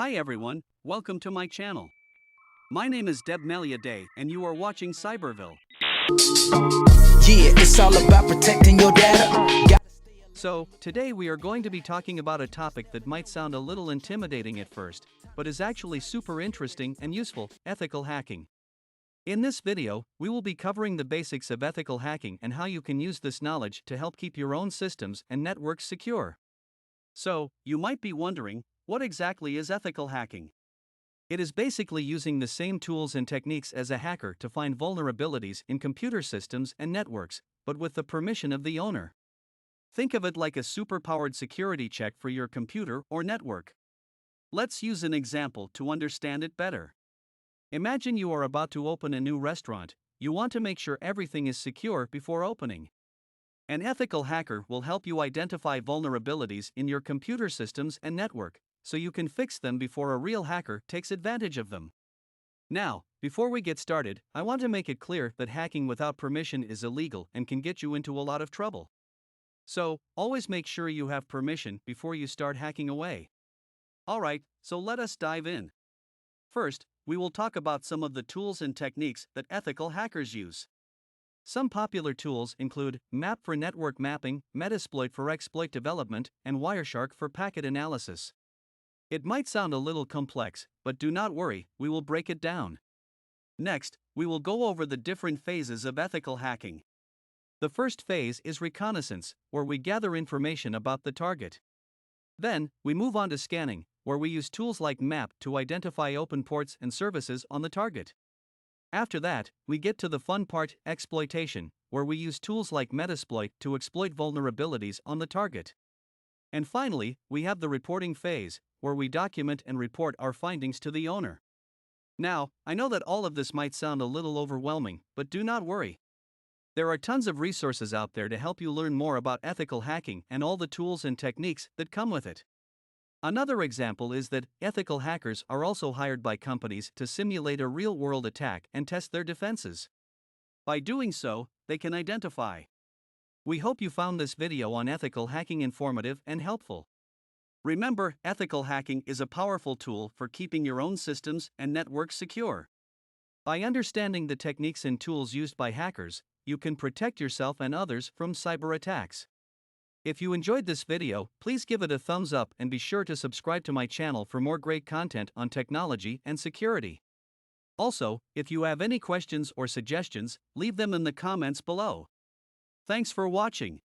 Hi everyone, welcome to my channel. My name is Deb Melia Day and you are watching Cyberville. Yeah, it's all about protecting your data. So, today we are going to be talking about a topic that might sound a little intimidating at first, but is actually super interesting and useful: ethical hacking. In this video, we will be covering the basics of ethical hacking and how you can use this knowledge to help keep your own systems and networks secure. So, you might be wondering, what exactly is ethical hacking? It is basically using the same tools and techniques as a hacker to find vulnerabilities in computer systems and networks, but with the permission of the owner. Think of it like a super-powered security check for your computer or network. Let's use an example to understand it better. Imagine you are about to open a new restaurant. You want to make sure everything is secure before opening. An ethical hacker will help you identify vulnerabilities in your computer systems and network, so you can fix them before a real hacker takes advantage of them. Now, before we get started, I want to make it clear that hacking without permission is illegal and can get you into a lot of trouble. So, always make sure you have permission before you start hacking away. Alright, so let us dive in. First, we will talk about some of the tools and techniques that ethical hackers use. Some popular tools include MAP for network mapping, Metasploit for exploit development, and Wireshark for packet analysis. It might sound a little complex, but do not worry, we will break it down. Next, we will go over the different phases of ethical hacking. The first phase is reconnaissance, where we gather information about the target. Then, we move on to scanning, where we use tools like MAP to identify open ports and services on the target. After that, we get to the fun part: exploitation, where we use tools like Metasploit to exploit vulnerabilities on the target. And finally, we have the reporting phase, where we document and report our findings to the owner. Now, I know that all of this might sound a little overwhelming, but do not worry. There are tons of resources out there to help you learn more about ethical hacking and all the tools and techniques that come with it. Another example is that ethical hackers are also hired by companies to simulate a real-world attack and test their defenses. By doing so, they can identify. We hope you found this video on ethical hacking informative and helpful. Remember, ethical hacking is a powerful tool for keeping your own systems and networks secure. By understanding the techniques and tools used by hackers, you can protect yourself and others from cyber attacks. If you enjoyed this video, please give it a thumbs up and be sure to subscribe to my channel for more great content on technology and security. Also, if you have any questions or suggestions, leave them in the comments below. Thanks for watching.